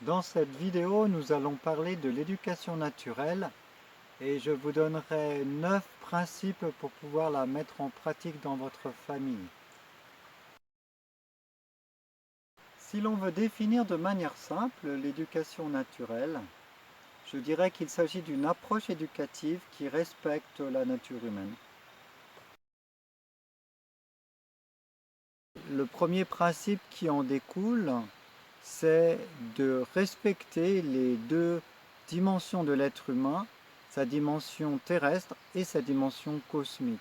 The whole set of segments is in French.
Dans cette vidéo, nous allons parler de l'éducation naturelle et je vous donnerai 9 principes pour pouvoir la mettre en pratique dans votre famille. Si l'on veut définir de manière simple l'éducation naturelle, je dirais qu'il s'agit d'une approche éducative qui respecte la nature humaine. Le premier principe qui en découle, c'est de respecter les deux dimensions de l'être humain, sa dimension terrestre et sa dimension cosmique.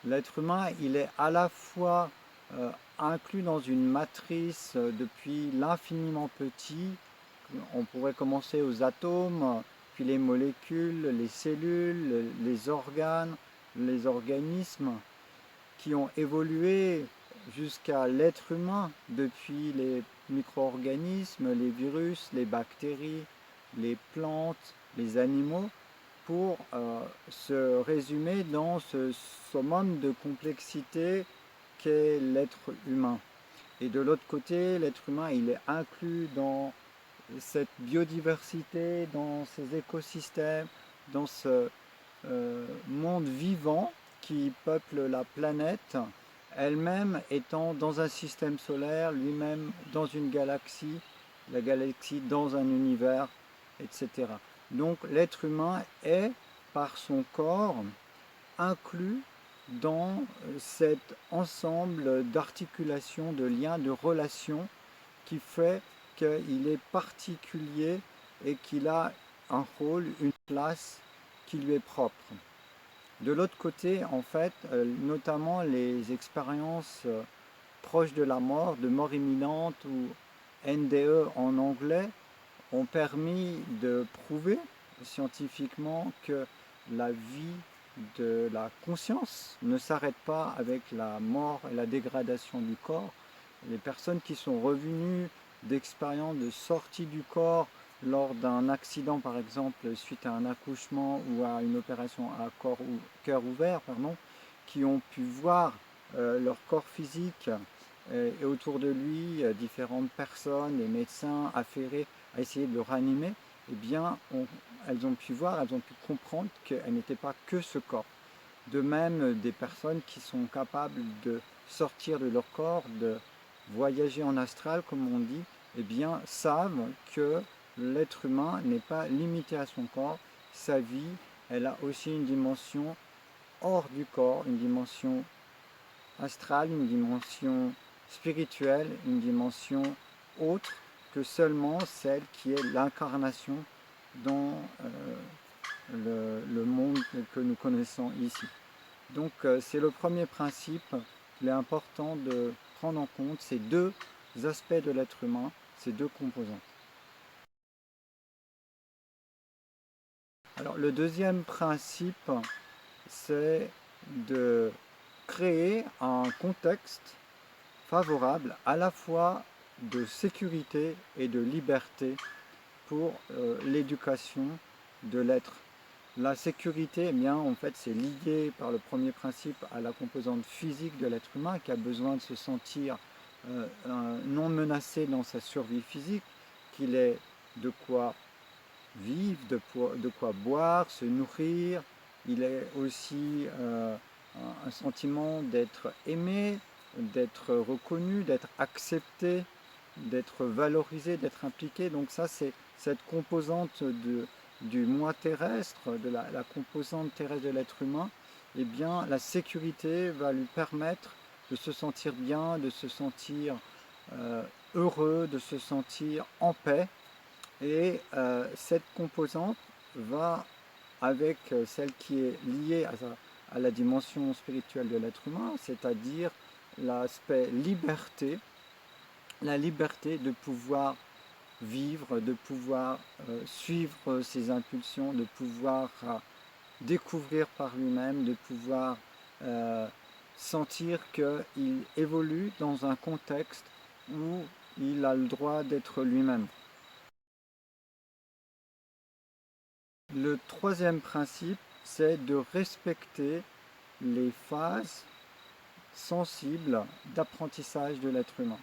L'être humain, il est à la fois inclus dans une matrice depuis l'infiniment petit. On pourrait commencer aux atomes, puis les molécules, les cellules, les organes, les organismes qui ont évolué jusqu'à l'être humain, depuis les micro-organismes, les virus, les bactéries, les plantes, les animaux, pour se résumer dans ce summum de complexité qu'est l'être humain. Et de l'autre côté, l'être humain, il est inclus dans cette biodiversité, dans ces écosystèmes, dans ce monde vivant qui peuple la planète, elle-même étant dans un système solaire, lui-même dans une galaxie, la galaxie dans un univers, etc. Donc l'être humain est, par son corps, inclus dans cet ensemble d'articulations, de liens, de relations qui fait qu'il est particulier et qu'il a un rôle, une place qui lui est propre. De l'autre côté, en fait, notamment les expériences proches de la mort, de mort imminente ou NDE en anglais, ont permis de prouver scientifiquement que la vie de la conscience ne s'arrête pas avec la mort et la dégradation du corps. Les personnes qui sont revenues d'expériences de sortie du corps lors d'un accident, par exemple, suite à un accouchement ou à une opération à cœur ouvert, qui ont pu voir leur corps physique et autour de lui différentes personnes, les médecins affairés à essayer de le ranimer, eh bien, elles ont pu voir, elles ont pu comprendre qu'elles n'étaient pas que ce corps. De même, des personnes qui sont capables de sortir de leur corps, de voyager en astral, comme on dit, eh bien, savent que l'être humain n'est pas limité à son corps. Sa vie, elle a aussi une dimension hors du corps, une dimension astrale, une dimension spirituelle, une dimension autre que seulement celle qui est l'incarnation dans le monde que nous connaissons ici. Donc c'est le premier principe. Il est important de prendre en compte ces deux aspects de l'être humain, ces deux composants. Alors le deuxième principe, c'est de créer un contexte favorable à la fois de sécurité et de liberté pour l'éducation de l'être. La sécurité, eh bien, en fait, c'est lié par le premier principe à la composante physique de l'être humain qui a besoin de se sentir non menacé dans sa survie physique, qu'il ait de quoi vivre, de quoi boire, se nourrir. Il est aussi un sentiment d'être aimé, d'être reconnu, d'être accepté, d'être valorisé, d'être impliqué. Donc ça, c'est cette composante du moi terrestre, de la composante terrestre de l'être humain. Eh bien, la sécurité va lui permettre de se sentir bien, de se sentir heureux, de se sentir en paix. Et cette composante va avec celle qui est liée à la dimension spirituelle de l'être humain, c'est-à-dire l'aspect liberté, la liberté de pouvoir vivre, de pouvoir suivre ses impulsions, de pouvoir découvrir par lui-même, de pouvoir sentir qu'il évolue dans un contexte où il a le droit d'être lui-même. Le troisième principe, c'est de respecter les phases sensibles d'apprentissage de l'être humain.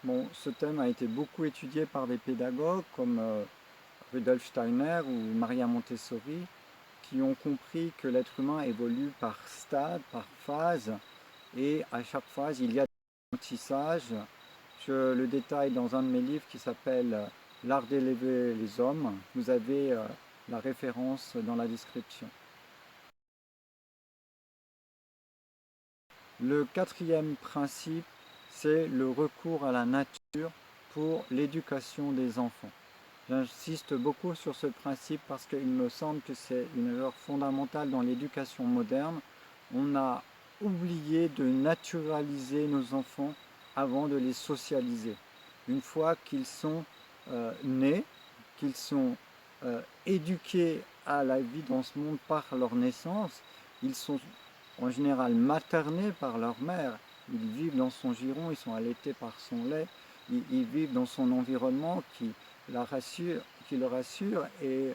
Bon, ce thème a été beaucoup étudié par des pédagogues comme Rudolf Steiner ou Maria Montessori, qui ont compris que l'être humain évolue par stade, par phase, et à chaque phase, il y a des apprentissages. Je le détaille dans un de mes livres qui s'appelle L'art d'élever les hommes. Vous avez la référence dans la description. Le quatrième principe, c'est le recours à la nature pour l'éducation des enfants. J'insiste beaucoup sur ce principe parce qu'il me semble que c'est une erreur fondamentale dans l'éducation moderne. On a oublié de naturaliser nos enfants avant de les socialiser. Une fois qu'ils sont nés, qu'ils sont éduqués à la vie dans ce monde par leur naissance, ils sont en général maternés par leur mère. Ils vivent dans son giron, ils sont allaités par son lait, ils vivent dans son environnement qui le rassure et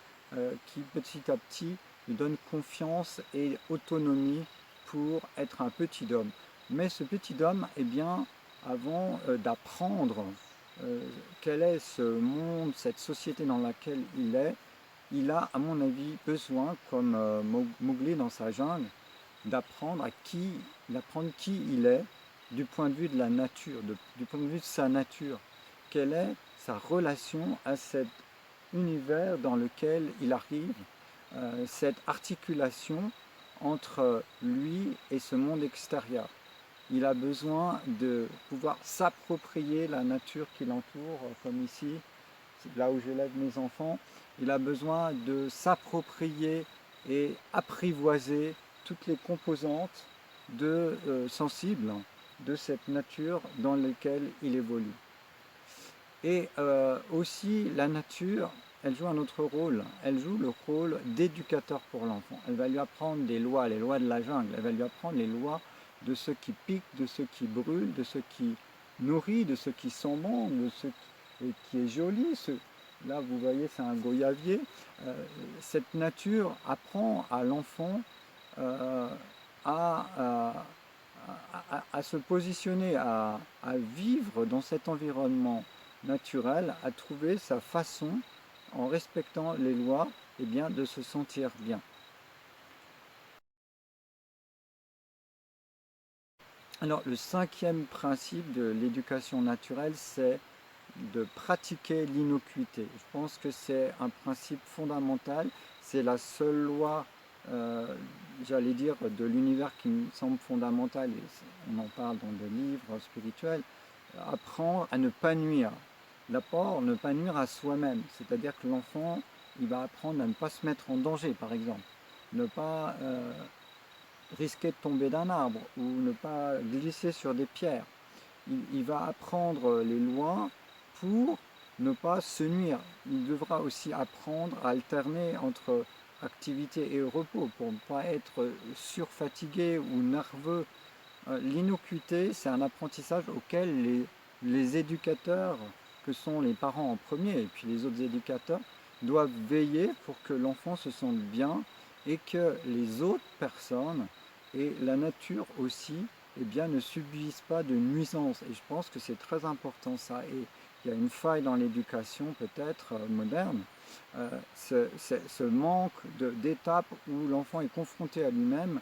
qui petit à petit lui donne confiance et autonomie pour être un petit homme. Mais ce petit homme, eh bien, avant d'apprendre quel est ce monde, cette société dans laquelle il a, à mon avis, besoin, comme Mowgli dans sa jungle, d'apprendre qui il est du point de vue de la nature, du point de vue de sa nature. Quelle est sa relation à cet univers dans lequel il arrive, cette articulation entre lui et ce monde extérieur. Il a besoin de pouvoir s'approprier la nature qui l'entoure, comme ici, là où j'élève mes enfants. Il a besoin de s'approprier et apprivoiser toutes les composantes sensibles de cette nature dans laquelle il évolue. Et aussi, la nature, elle joue un autre rôle. Elle joue le rôle d'éducateur pour l'enfant. Elle va lui apprendre des lois, les lois de la jungle. Elle va lui apprendre les lois de ce qui pique, de ce qui brûle, de ce qui nourrit, de ce qui sent bon, de ce qui est joli. Là, vous voyez, c'est un goyavier. Cette nature apprend à l'enfant à, à se positionner, à vivre dans cet environnement naturel, à trouver sa façon, en respectant les lois, eh bien, de se sentir bien. Alors, le cinquième principe de l'éducation naturelle, c'est de pratiquer l'innocuité. Je pense que c'est un principe fondamental. C'est la seule loi, j'allais dire, de l'univers qui me semble fondamentale. Et on en parle dans des livres spirituels. Apprendre à ne pas nuire. D'abord, ne pas nuire à soi-même. C'est-à-dire que l'enfant, il va apprendre à ne pas se mettre en danger, par exemple. Ne pas risquer de tomber d'un arbre ou ne pas glisser sur des pierres. Il va apprendre les lois pour ne pas se nuire. Il devra aussi apprendre à alterner entre activité et repos pour ne pas être surfatigué ou nerveux. L'innocuité, c'est un apprentissage auquel les éducateurs, que sont les parents en premier, et puis les autres éducateurs, doivent veiller pour que l'enfant se sente bien et que les autres personnes et la nature aussi eh bien, ne subissent pas de nuisances. Et je pense que c'est très important ça. Et il y a une faille dans l'éducation peut-être moderne, ce manque d'étapes où l'enfant est confronté à lui-même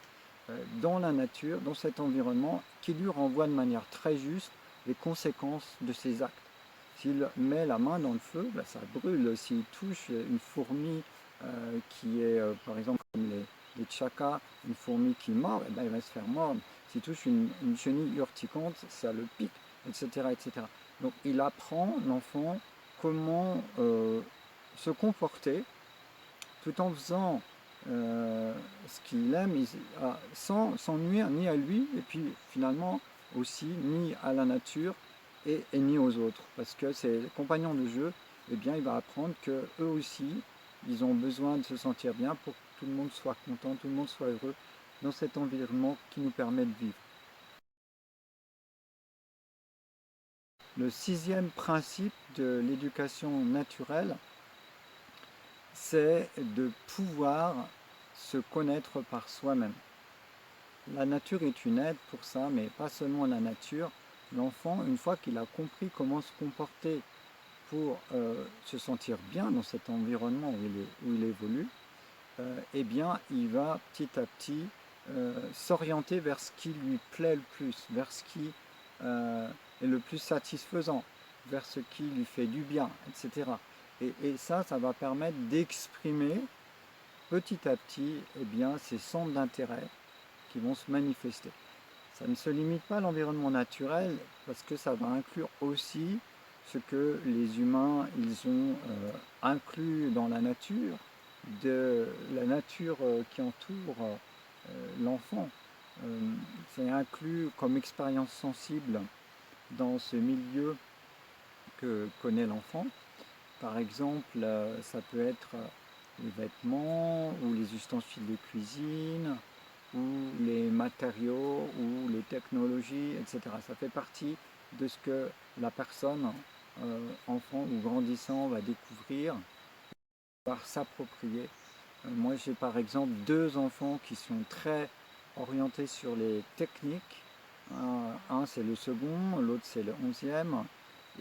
dans la nature, dans cet environnement, qui lui renvoie de manière très juste les conséquences de ses actes. S'il met la main dans le feu, ben ça brûle. S'il touche une fourmi qui est, par exemple, comme les tchakas, une fourmi qui mord, eh ben, il va se faire mordre. S'il touche une chenille urticante, ça le pique, etc., etc. Donc il apprend, l'enfant, comment se comporter tout en faisant ce qu'il aime, sans nuire ni à lui, et puis finalement aussi ni à la nature et ni aux autres. Parce que ses compagnons de jeu, eh bien, il va apprendre que eux aussi, ils ont besoin de se sentir bien pour que tout le monde soit content, tout le monde soit heureux dans cet environnement qui nous permet de vivre. Le sixième principe de l'éducation naturelle, c'est de pouvoir se connaître par soi-même. La nature est une aide pour ça, mais pas seulement la nature. l'enfant, une fois qu'il a compris comment se comporter pour se sentir bien dans cet environnement où il évolue, eh bien, il va petit à petit s'orienter vers ce qui lui plaît le plus, vers ce qui est le plus satisfaisant, vers ce qui lui fait du bien, etc. Et ça va permettre d'exprimer petit à petit eh bien, ces centres d'intérêt qui vont se manifester. Ça ne se limite pas à l'environnement naturel parce que ça va inclure aussi ce que les humains ils ont inclus dans la nature, de la nature qui entoure l'enfant. C'est inclus comme expérience sensible dans ce milieu que connaît l'enfant. Par exemple, ça peut être les vêtements ou les ustensiles de cuisine ou les matériaux ou les technologies, etc. Ça fait partie de ce que la personne, enfant ou grandissant, va découvrir, va s'approprier. Moi, j'ai par exemple 2 enfants qui sont très orientés sur les techniques. Un c'est le second, l'autre c'est le 11e.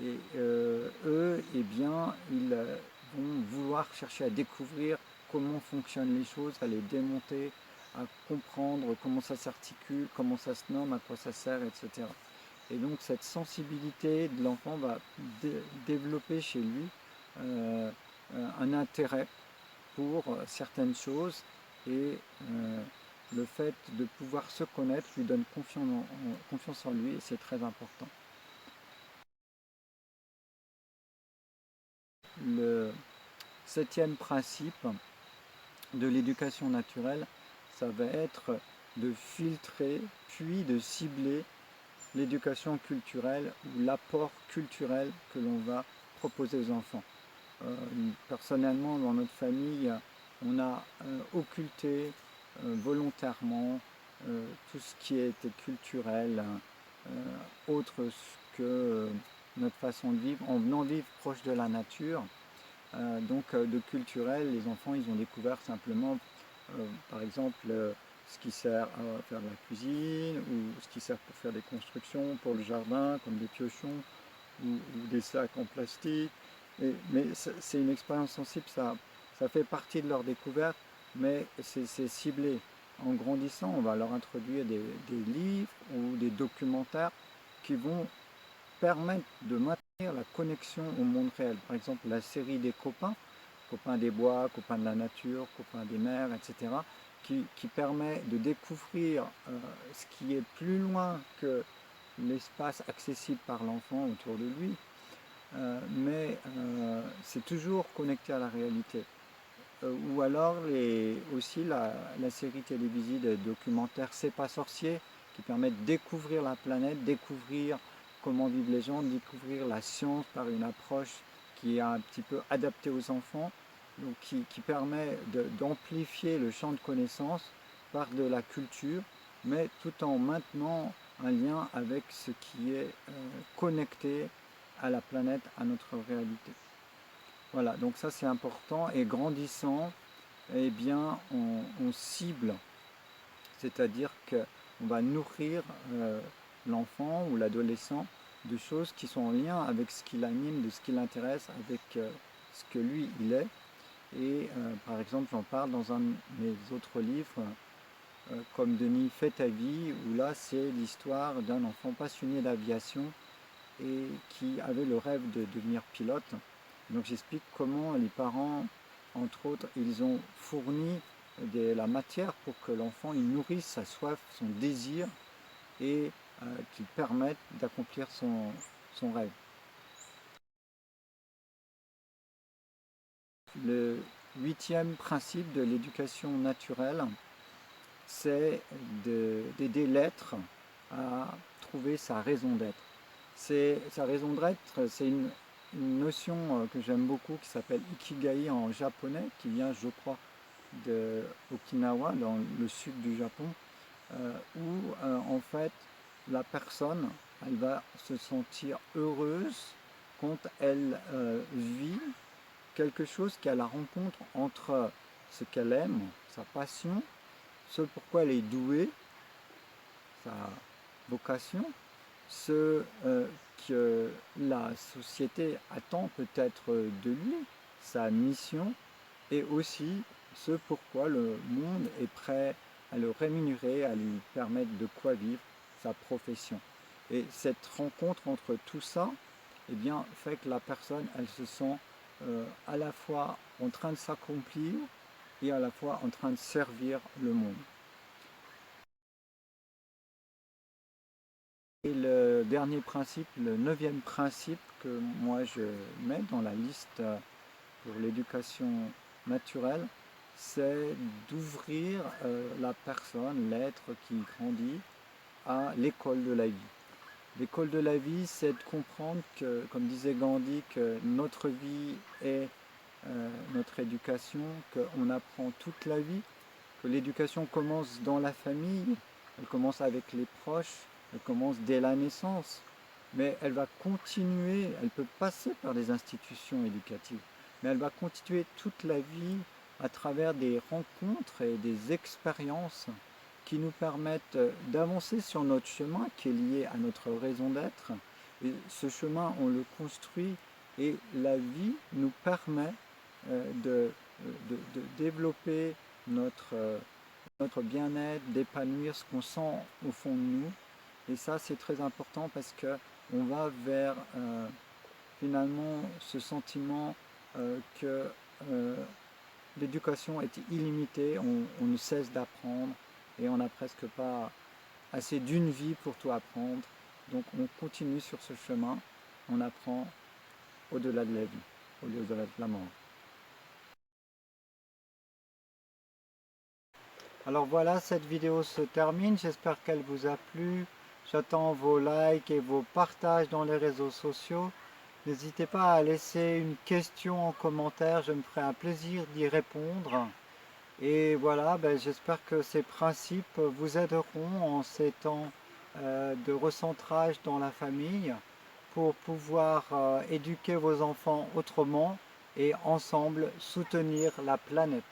Et eux, eh bien, ils vont vouloir chercher à découvrir comment fonctionnent les choses, à les démonter, à comprendre comment ça s'articule, comment ça se nomme, à quoi ça sert, etc. Et donc cette sensibilité de l'enfant va développer chez lui un intérêt pour certaines choses et le fait de pouvoir se connaître lui donne confiance en lui et c'est très important. Le 7e principe de l'éducation naturelle, ça va être de filtrer puis de cibler l'éducation culturelle ou l'apport culturel que l'on va proposer aux enfants. Personnellement, dans notre famille, on a occulté volontairement tout ce qui était culturel, autre que notre façon de vivre, en venant vivre proche de la nature. Donc de culturel, les enfants ils ont découvert simplement par exemple ce qui sert à faire de la cuisine ou ce qui sert pour faire des constructions pour le jardin comme des piochons ou des sacs en plastique. Mais c'est une expérience sensible, ça fait partie de leur découverte, mais c'est ciblé. En grandissant, on va leur introduire des livres ou des documentaires qui vont permettre de maintenir la connexion au monde réel. Par exemple, la série des copains, copains des bois, copains de la nature, copains des mers, etc., qui permet de découvrir ce qui est plus loin que l'espace accessible par l'enfant autour de lui, mais c'est toujours connecté à la réalité. Ou alors aussi la série télévisée de documentaires C'est pas sorcier, qui permet de découvrir la planète, découvrir comment vivent les gens, découvrir la science par une approche qui est un petit peu adaptée aux enfants, donc qui permet d'amplifier le champ de connaissances par de la culture, mais tout en maintenant un lien avec ce qui est connecté à la planète, à notre réalité. Voilà, donc ça c'est important. Et grandissant, eh bien, on cible, c'est-à-dire qu'on va nourrir l'enfant ou l'adolescent de choses qui sont en lien avec ce qui l'anime, de ce qui l'intéresse, avec ce que lui il est. Et par exemple, j'en parle dans un de mes autres livres, comme Denis Fais ta vie, où là c'est l'histoire d'un enfant passionné d'aviation et qui avait le rêve de devenir pilote. Donc j'explique comment les parents, entre autres, ils ont fourni la matière pour que l'enfant il nourrisse sa soif, son désir et qu'il permette d'accomplir son rêve. Le 8e principe de l'éducation naturelle, c'est d'aider l'être à trouver sa raison d'être. Sa raison d'être, c'est une notion que j'aime beaucoup qui s'appelle Ikigai en japonais, qui vient, je crois, de Okinawa, dans le sud du Japon, où en fait la personne, elle va se sentir heureuse quand elle vit quelque chose qui est à la rencontre entre ce qu'elle aime, sa passion, ce pourquoi elle est douée, sa vocation, ce que la société attend peut-être de lui, sa mission, et aussi ce pourquoi le monde est prêt à le rémunérer, à lui permettre de quoi vivre, sa profession. Et cette rencontre entre tout ça, eh bien, fait que la personne, elle se sent à la fois en train de s'accomplir et à la fois en train de servir le monde. Et le dernier principe, le 9e principe que moi je mets dans la liste pour l'éducation naturelle, c'est d'ouvrir la personne, l'être qui grandit, à l'école de la vie. L'école de la vie, c'est de comprendre que, comme disait Gandhi, que notre vie est notre éducation, qu'on apprend toute la vie, que l'éducation commence dans la famille, elle commence avec les proches, elle commence dès la naissance, mais elle va continuer, elle peut passer par des institutions éducatives, mais elle va continuer toute la vie à travers des rencontres et des expériences qui nous permettent d'avancer sur notre chemin qui est lié à notre raison d'être. Et ce chemin, on le construit et la vie nous permet de développer notre bien-être, d'épanouir ce qu'on sent au fond de nous. Et ça, c'est très important parce qu'on va vers finalement ce sentiment que l'éducation est illimitée, on ne cesse d'apprendre et on n'a presque pas assez d'une vie pour tout apprendre. Donc on continue sur ce chemin, on apprend au-delà de la vie, au-delà de la mort. Alors voilà, cette vidéo se termine, j'espère qu'elle vous a plu. J'attends vos likes et vos partages dans les réseaux sociaux. N'hésitez pas à laisser une question en commentaire, je me ferai un plaisir d'y répondre. Et voilà, j'espère que ces principes vous aideront en ces temps de recentrage dans la famille pour pouvoir éduquer vos enfants autrement et ensemble soutenir la planète.